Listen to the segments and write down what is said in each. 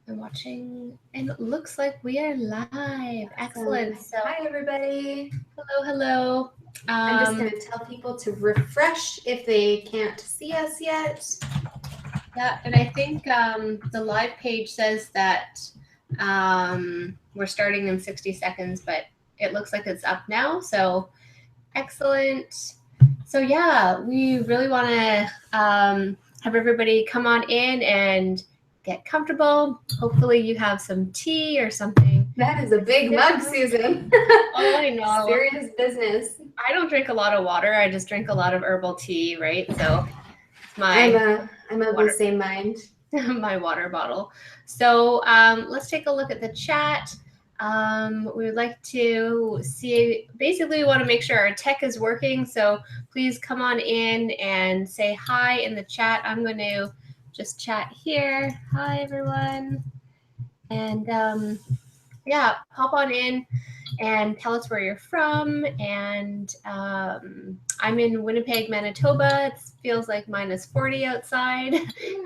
I'm watching, and it looks like we are live. Excellent. So, Hi, everybody. hello. I'm just going to tell people to refresh if they can't see us yet. Yeah, and I think the live page says that we're starting in 60 seconds, but it looks like it's up now. So, excellent. So, yeah, we really want to have everybody come on in and get comfortable. Hopefully, you have some tea or something. That is a big mug, Susan. Oh, I know. Serious business. I don't drink a lot of water. I just drink a lot of herbal tea, right? So it's my I'm of the water same mind. my water bottle. So let's take a look at the chat. We would like to see, basically we want to make sure our tech is working. So please come on in and say hi in the chat. I'm going to just chat here. Hi, everyone. And yeah, pop on in and tell us where you're from. And I'm in Winnipeg, Manitoba. It feels like -40 outside.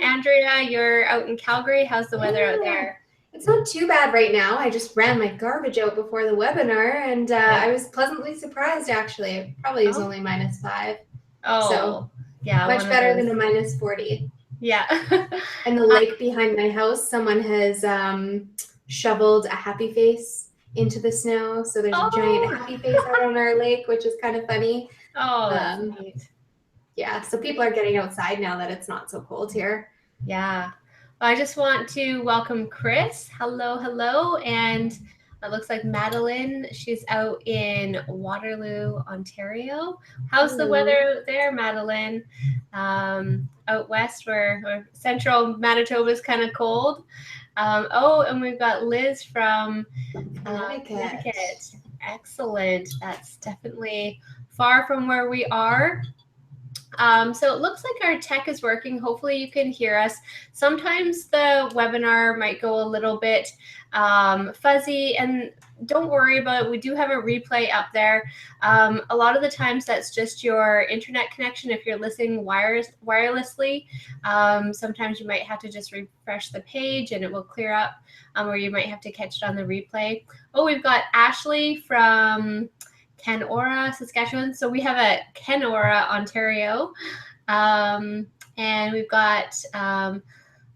Andrea, you're out in Calgary. How's the weather out there? It's not too bad right now. I just ran my garbage out before the webinar, and I was pleasantly surprised, actually. It probably is only -5. Oh, so yeah. much better than a -40. Yeah. And the lake behind my house, someone has shoveled a happy face into the snow. So there's a giant happy face out on our lake, which is kind of funny. Oh, that's neat. Yeah, so people are getting outside now that it's not so cold here. Yeah. Well, I just want to welcome Chris. Hello. And it looks like Madeline, she's out in Waterloo, Ontario. How's the weather there, Madeline? Out west, where central Manitoba is kind of cold. And we've got Liz from Connecticut. Excellent. That's definitely far from where we are. So it looks like our tech is working. Hopefully you can hear us. Sometimes the webinar might go a little bit fuzzy, and don't worry about it. We do have a replay up there. A lot of the times that's just your internet connection if you're listening wirelessly. Sometimes you might have to just refresh the page and it will clear up, or you might have to catch it on the replay. Oh, we've got Ashley from Kenora, Saskatchewan. So we have a Kenora, Ontario. And we've got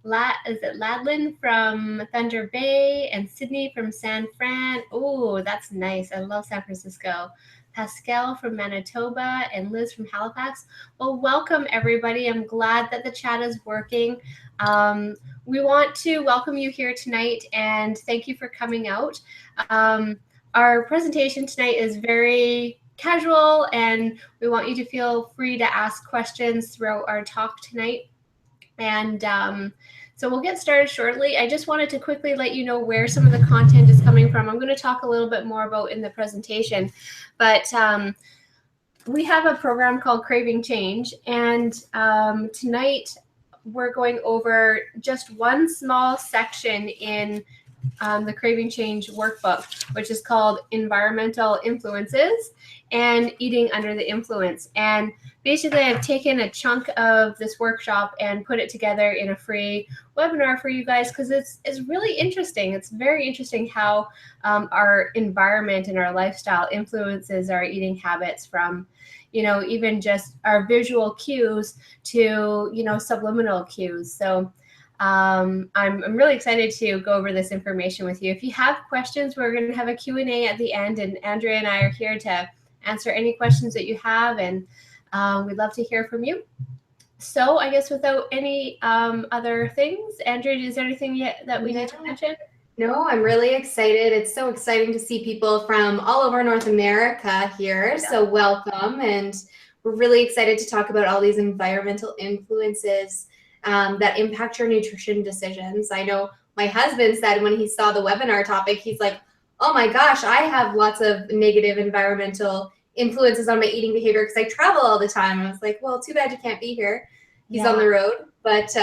Ladlin from Thunder Bay and Sydney from San Fran. Oh, that's nice. I love San Francisco. Pascal from Manitoba and Liz from Halifax. Well, welcome everybody. I'm glad that the chat is working. We want to welcome you here tonight and thank you for coming out. Our presentation tonight is very casual, and we want you to feel free to ask questions throughout our talk tonight. And so we'll get started shortly. I just wanted to quickly let you know where some of the content is coming from. I'm going to talk a little bit more about in the presentation, but we have a program called Craving Change, and tonight we're going over just one small section in the Craving Change workbook, which is called Environmental Influences and Eating Under the Influence. And basically, I've taken a chunk of this workshop and put it together in a free webinar for you guys because it's really interesting. It's very interesting how our environment and our lifestyle influences our eating habits, from even just our visual cues to subliminal cues. So I'm really excited to go over this information with you. If you have questions, we're going to have a Q&A at the end, and Andrea and I are here to answer any questions that you have, and we'd love to hear from you. So I guess without any other things, Andrea, is there anything that we need to mention? No, I'm really excited. It's so exciting to see people from all over North America here. Yeah. So welcome. And we're really excited to talk about all these environmental influences that impact your nutrition decisions. I know my husband said when he saw the webinar topic, he's like, oh my gosh, I have lots of negative environmental influences on my eating behavior because I travel all the time. And I was like, well, too bad you can't be here. He's on the road. But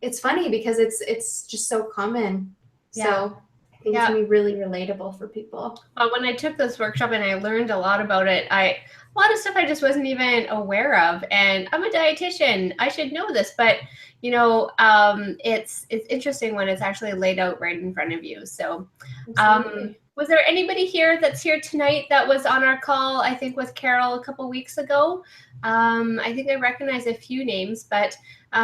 it's funny because it's just so common. So think it's going to be really relatable for people. When I took this workshop and I learned a lot about it, a lot of stuff I just wasn't even aware of. And I'm a dietitian. I should know this, but it's interesting when it's actually laid out right in front of you. So, was there anybody here that's here tonight that was on our call, I think with Carol a couple weeks ago? I think I recognize a few names, but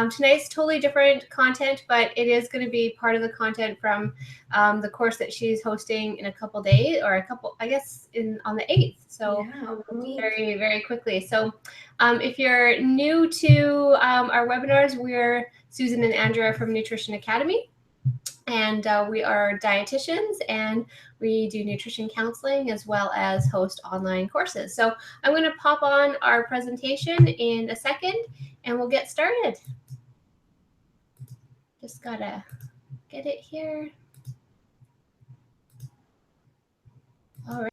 tonight's totally different content, but it is going to be part of the content from the course that she's hosting in a couple days, or I guess on the 8th. So very, very quickly. So if you're new to our webinars, we're Susan and Andrea from Nutrition Academy. And we are dietitians, and we do nutrition counseling as well as host online courses. So I'm going to pop on our presentation in a second, and we'll get started. Just got to get it here. All right.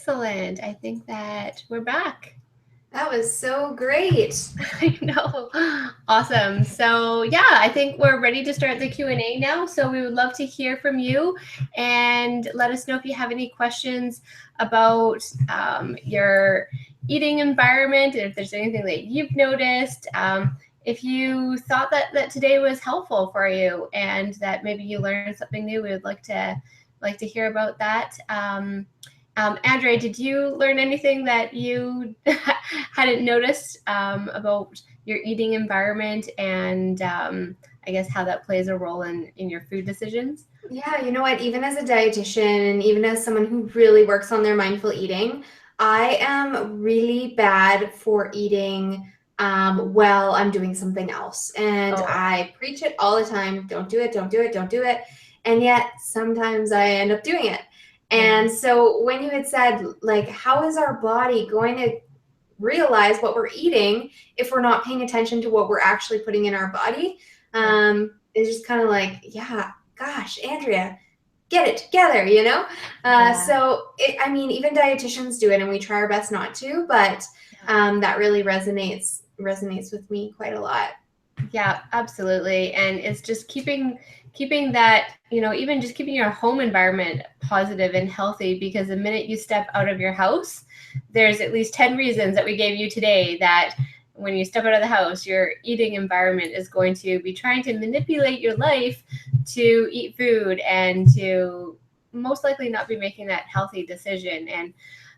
Excellent. I think that we're back. That was so great. I know. Awesome. So yeah, I think we're ready to start the Q&A now. So we would love to hear from you, and let us know if you have any questions about your eating environment, and if there's anything that you've noticed. If you thought that today was helpful for you and that maybe you learned something new, we would like to hear about that. Andrea, did you learn anything that you hadn't noticed about your eating environment, and I guess how that plays a role in your food decisions? Yeah, you know what? Even as a dietitian and even as someone who really works on their mindful eating, I am really bad for eating while I'm doing something else. And Oh, I preach it all the time. Don't do it, don't do it, don't do it. And yet sometimes I end up doing it. yeah. And so when you had said, like, how is our body going to realize what we're eating if we're not paying attention to what we're actually putting in our body? It's just kind of like, yeah, gosh, Andrea, get it together, you know? Yeah. I mean, even dietitians do it, and we try our best not to, but that really resonates with me quite a lot. Yeah, absolutely. And it's just keeping that, even just keeping your home environment positive and healthy, because the minute you step out of your house, there's at least 10 reasons that we gave you today that when you step out of the house, your eating environment is going to be trying to manipulate your life to eat food and to most likely not be making that healthy decision. And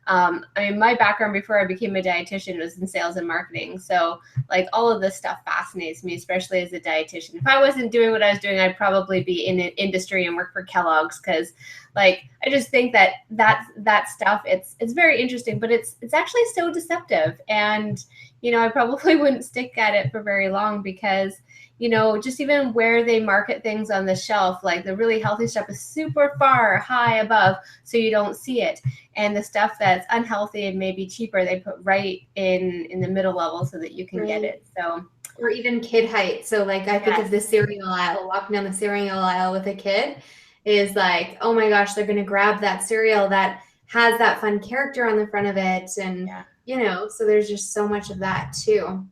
I mean, my background before I became a dietitian was in sales and marketing. So, like, all of this stuff fascinates me, especially as a dietitian. If I wasn't doing what I was doing, I'd probably be in an industry and work for Kellogg's, because, like, I just think that stuff, it's very interesting, but it's actually so deceptive. And I probably wouldn't stick at it for very long, because just even where they market things on the shelf, like the really healthy stuff is super far high above, so you don't see it. And the stuff that's unhealthy and maybe cheaper, they put right in the middle level so that you can get it. So, or even kid height. So like I think of yes. the cereal aisle, walking down the cereal aisle with a kid is like, oh my gosh, they're gonna grab that cereal that has that fun character on the front of it. And Yeah. so there's just so much of that too.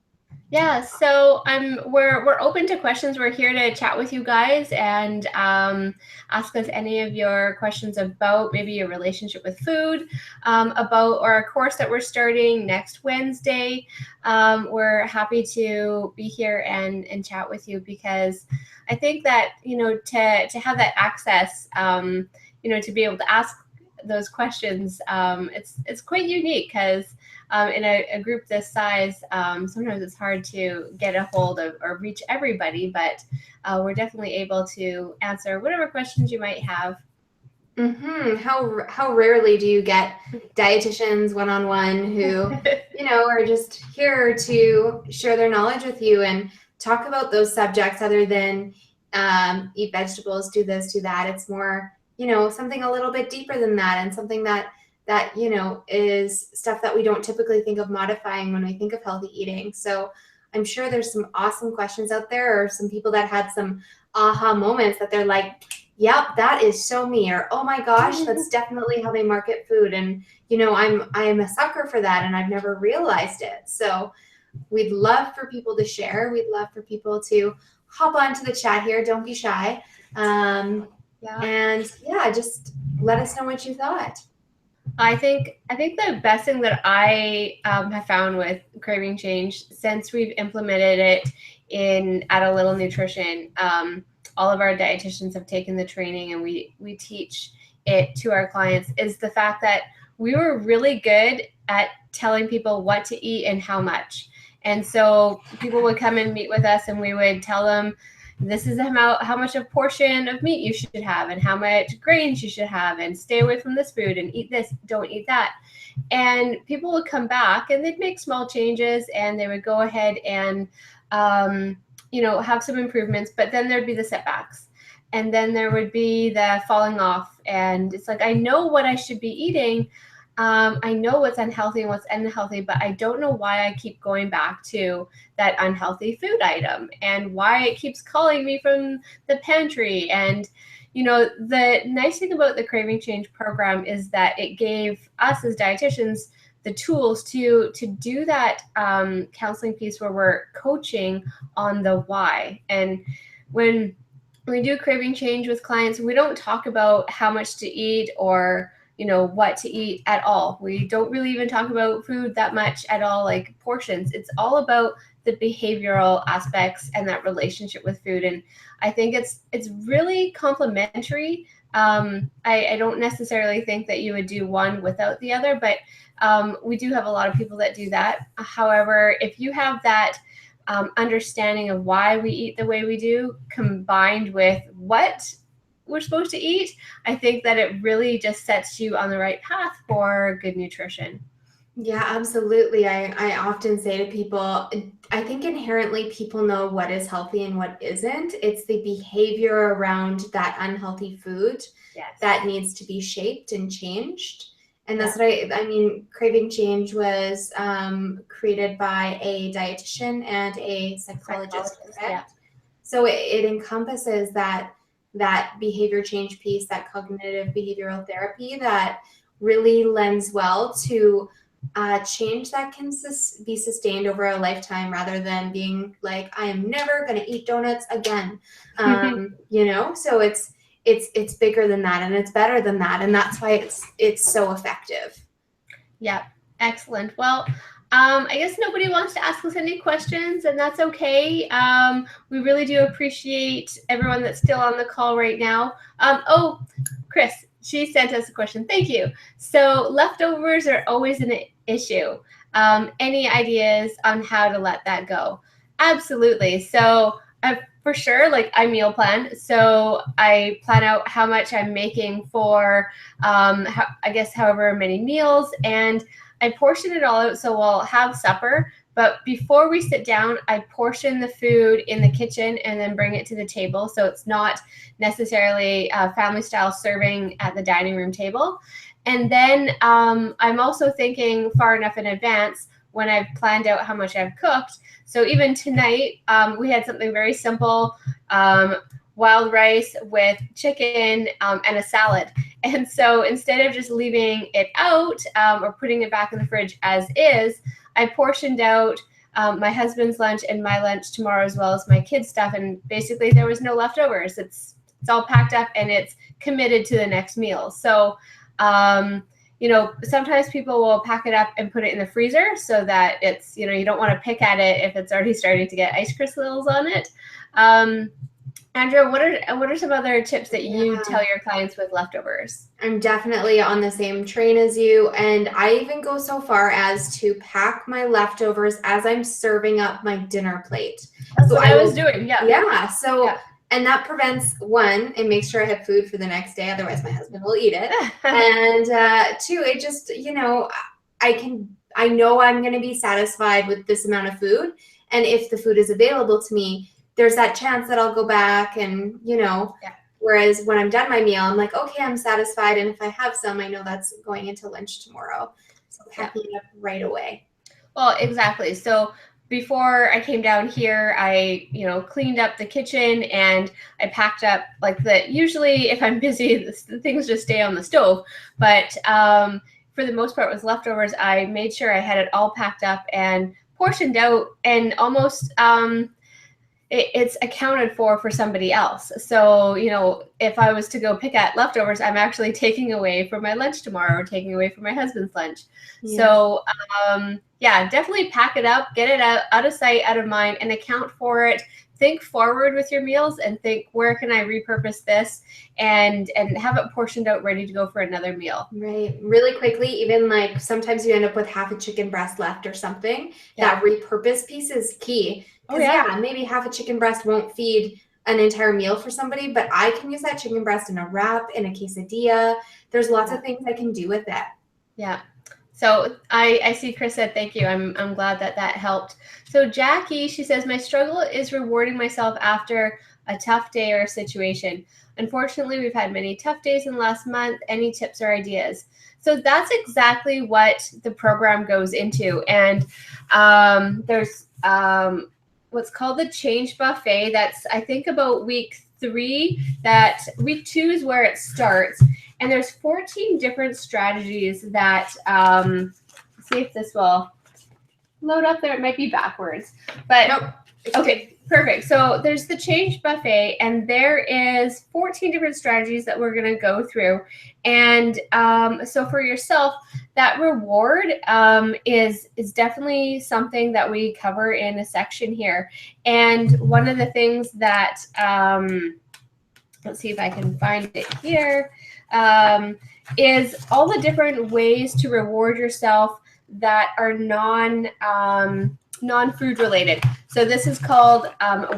Yeah, so we're open to questions. We're here to chat with you guys and ask us any of your questions about maybe your relationship with food, about our course that we're starting next Wednesday. We're happy to be here and chat with you, because I think that to have that access, to be able to ask those questions, it's quite unique, because in a group this size, sometimes it's hard to get a hold of or reach everybody, but we're definitely able to answer whatever questions you might have. How rarely do you get dietitians one-on-one who are just here to share their knowledge with you and talk about those subjects, other than eat vegetables, do this, do that. It's more something a little bit deeper than that, and something that is stuff that we don't typically think of modifying when we think of healthy eating. So I'm sure there's some awesome questions out there, or some people that had some aha moments that they're like, yep, that is so me, or oh my gosh, that's definitely how they market food. And I'm a sucker for that, and I've never realized it. So we'd love for people to share. We'd love for people to hop onto the chat here. Don't be shy. Yeah. And yeah, just let us know what you thought. I think the best thing that I have found with Craving Change, since we've implemented it at A Little Nutrition, all of our dietitians have taken the training, and we teach it to our clients, is the fact that we were really good at telling people what to eat and how much. And so people would come and meet with us, and we would tell them, this is how much a portion of meat you should have, and how much grains you should have, and stay away from this food, and eat this, don't eat that. And people would come back, and they'd make small changes, and they would go ahead and have some improvements, but then there'd be the setbacks, and then there would be the falling off. And it's like, I know what I should be eating, I know what's unhealthy and what's unhealthy, but I don't know why I keep going back to that unhealthy food item and why it keeps calling me from the pantry. And, the nice thing about the Craving Change program is that it gave us as dietitians the tools to do that counseling piece where we're coaching on the why. And when we do Craving Change with clients, we don't talk about how much to eat or what to eat at all. We don't really even talk about food that much at all, like portions. It's all about the behavioral aspects and that relationship with food. And I think it's really complementary. I don't necessarily think that you would do one without the other, but we do have a lot of people that do that. However, if you have that understanding of why we eat the way we do, combined with what we're supposed to eat, I think that it really just sets you on the right path for good nutrition. Yeah, absolutely. I often say to people, I think inherently people know what is healthy and what isn't. It's the behavior around that unhealthy food that needs to be shaped and changed. And that's what I mean, Craving Change was created by a dietitian and a psychologist, correct? Yeah. So it encompasses that behavior change piece, that cognitive behavioral therapy that really lends well to change that can be sustained over a lifetime rather than being like, I am never going to eat donuts again. So it's bigger than that and it's better than that. And that's why it's so effective. Yeah. Excellent. Well, I guess nobody wants to ask us any questions, and that's okay. We really do appreciate everyone that's still on the call right now. Chris, she sent us a question. Thank you. So leftovers are always an issue. Any ideas on how to let that go? Absolutely. So for sure, I meal plan. So I plan out how much I'm making for, however many meals, and I portion it all out. So we'll have supper, but before we sit down, I portion the food in the kitchen and then bring it to the table. So it's not necessarily family style serving at the dining room table. And then I'm also thinking far enough in advance when I've planned out how much I've cooked. So even tonight, we had something very simple, wild rice with chicken and a salad. And so instead of just leaving it out or putting it back in the fridge as is, I portioned out my husband's lunch and my lunch tomorrow, as well as my kids' stuff. And basically there was no leftovers. It's all packed up and it's committed to the next meal. So, sometimes people will pack it up and put it in the freezer so that it's, you don't want to pick at it if it's already starting to get ice crystals on it. Andrea, what are some other tips that you tell your clients with leftovers? I'm definitely on the same train as you, and I even go so far as to pack my leftovers as I'm serving up my dinner plate. That's what I was doing. Yeah. Yeah. So, and that prevents, one, it makes sure I have food for the next day. Otherwise, my husband will eat it. And two, it just, I know I'm going to be satisfied with this amount of food. And if the food is available to me, there's that chance that I'll go back and, whereas when I'm done my meal, I'm like, okay, I'm satisfied. And if I have some, I know that's going into lunch tomorrow. So packing it up right away. Well, exactly. So before I came down here, I, cleaned up the kitchen and I packed up usually if I'm busy, the things just stay on the stove. But for the most part with leftovers, I made sure I had it all packed up and portioned out and almost, it's accounted for somebody else. So, if I was to go pick at leftovers, I'm actually taking away from my lunch tomorrow or taking away from my husband's lunch. Yeah. So, definitely pack it up, get it out of sight, out of mind, and account for it. Think forward with your meals and think, where can I repurpose this and have it portioned out, ready to go for another meal. Right. Really quickly, even sometimes you end up with half a chicken breast left or something. Yeah. That repurpose piece is key. Because maybe half a chicken breast won't feed an entire meal for somebody, but I can use that chicken breast in a wrap, in a quesadilla. There's lots of things I can do with it. Yeah. So I see Chris said thank you. I'm glad that helped. So Jackie, she says, my struggle is rewarding myself after a tough day or situation. Unfortunately, we've had many tough days in the last month. Any tips or ideas? So that's exactly what the program goes into. And there's what's called the Change Buffet. That's, I think, about week 3. That week 2 is where it starts. And there's 14 different strategies that, see if this will load up there. It might be backwards, but nope. Okay, perfect. So there's the Change Buffet, and there is 14 different strategies that we're going to go through. And so for yourself, that reward is definitely something that we cover in a section here. And one of the things that, let's see if I can find it here, is all the different ways to reward yourself that are non-food related. So this is called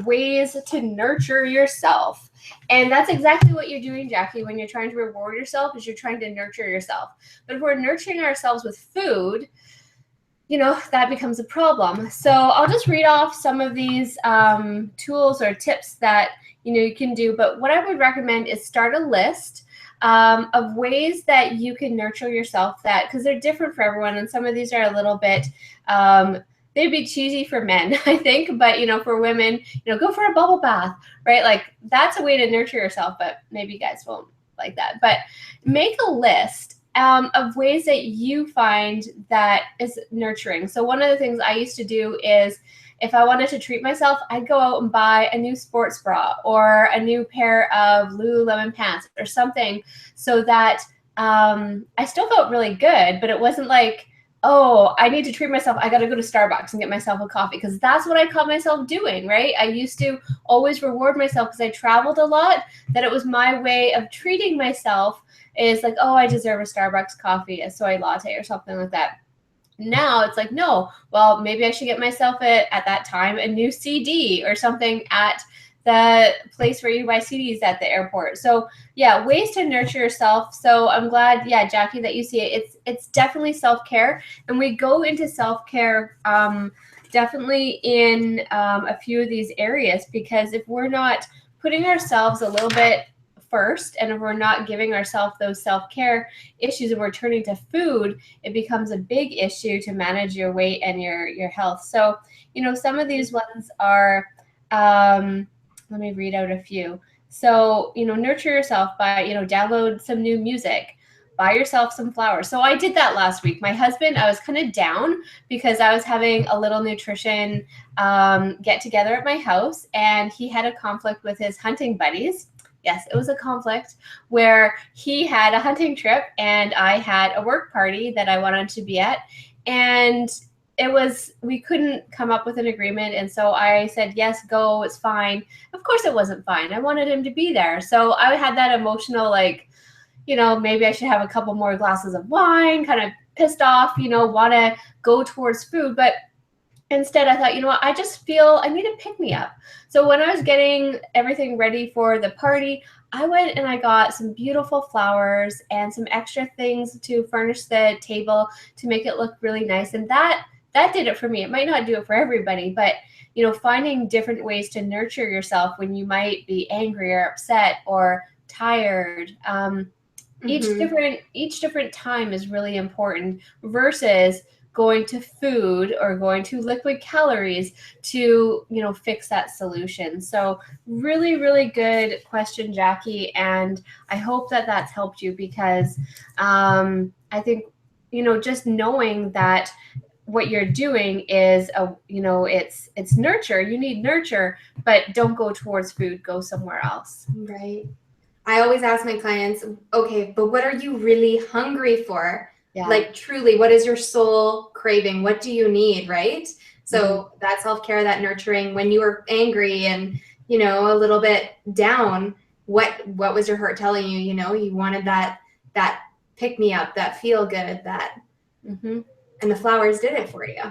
ways to nurture yourself. And that's exactly what you're doing, Jackie, when you're trying to reward yourself, is you're trying to nurture yourself. But if we're nurturing ourselves with food, that becomes a problem. So I'll just read off some of these tools or tips that, you can do. But what I would recommend is start a list of ways that you can nurture yourself, because they're different for everyone. And some of these are a little bit, they'd be cheesy for men, I think, but for women, go for a bubble bath, right? Like, that's a way to nurture yourself, but maybe guys won't like that. But make a list of ways that you find that is nurturing. So one of the things I used to do is, if I wanted to treat myself, I'd go out and buy a new sports bra or a new pair of Lululemon pants or something, so that I still felt really good, but it wasn't like, oh, I need to treat myself, I got to go to Starbucks and get myself a coffee, because that's what I caught myself doing, right? I used to always reward myself because I traveled a lot, that it was my way of treating myself, is like, oh, I deserve a Starbucks coffee, a soy latte or something like that. Now it's like, no, well, maybe I should get myself at that time a new CD or something at the place where you buy CDs at the airport. So yeah, ways to nurture yourself. So I'm glad, Jackie, that you see it. It's definitely self-care, and we go into self-care definitely in a few of these areas, because if we're not putting ourselves a little bit first, and if we're not giving ourselves those self-care issues and we're turning to food, it becomes a big issue to manage your weight and your health. So some of these ones are, let me read out a few. So nurture yourself by download some new music, buy yourself some flowers. So I did that last week. My husband, I was kind of down because I was having a little nutrition get together at my house, and he had a conflict with his hunting buddies. Yes, it was a conflict where he had a hunting trip and I had a work party that I wanted to be at. And we couldn't come up with an agreement. And so I said, yes, go, it's fine. Of course it wasn't fine. I wanted him to be there. So I had that emotional, like, maybe I should have a couple more glasses of wine, kind of pissed off, want to go towards food. But instead, I thought, what, I just feel I need a pick-me-up. So when I was getting everything ready for the party, I went and I got some beautiful flowers and some extra things to furnish the table to make it look really nice. And that did it for me. It might not do it for everybody, but finding different ways to nurture yourself when you might be angry or upset or tired. Each different time is really important, versus going to food or going to liquid calories to fix that solution. So really, really good question, Jackie, and I hope that that's helped you, because I think just knowing that what you're doing is it's nurture. You need nurture, but don't go towards food, go somewhere else. Right. I always ask my clients, okay, but what are you really hungry for? Yeah. Like, truly, what is your soul craving? What do you need, right? So that self-care, that nurturing, when you were angry and, a little bit down, what was your heart telling you? You wanted that pick-me-up, that feel-good, that, and the flowers did it for you.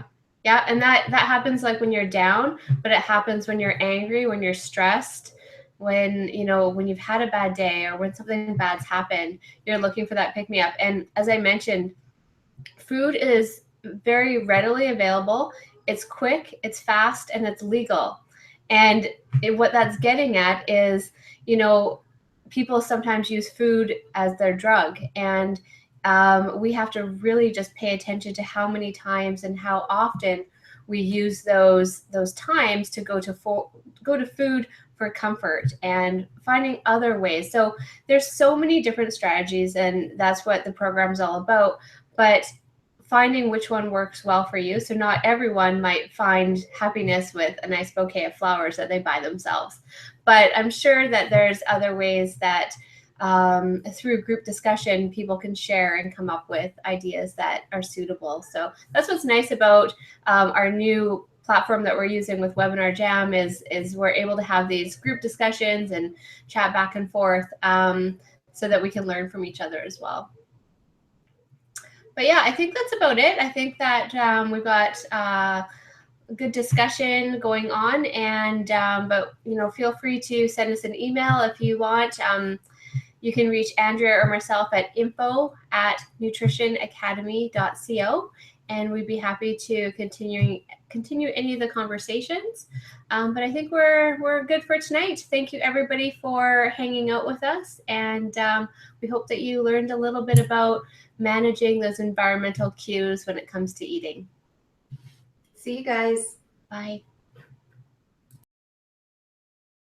Yeah, and that happens like when you're down, but it happens when you're angry, when you're stressed, when you've had a bad day, or when something bad's happened, you're looking for that pick-me-up. And as I mentioned, food is very readily available. It's quick, it's fast, and it's legal. And what that's getting at is, people sometimes use food as their drug. And we have to really just pay attention to how many times and how often we use those times to go to food for comfort and finding other ways. So there's so many different strategies, and that's what the program's all about. But finding which one works well for you. So not everyone might find happiness with a nice bouquet of flowers that they buy themselves. But I'm sure that there's other ways that through group discussion, people can share and come up with ideas that are suitable. So that's what's nice about our new platform that we're using with Webinar Jam is we're able to have these group discussions and chat back and forth so that we can learn from each other as well. But yeah, I think that's about it. I think that we've got good discussion going on, and but feel free to send us an email if you want. You can reach Andrea or myself at info@nutritionacademy.co, and we'd be happy to continue any of the conversations. But I think we're good for tonight. Thank you everybody for hanging out with us, and we hope that you learned a little bit about managing those environmental cues when it comes to eating. See you guys. Bye.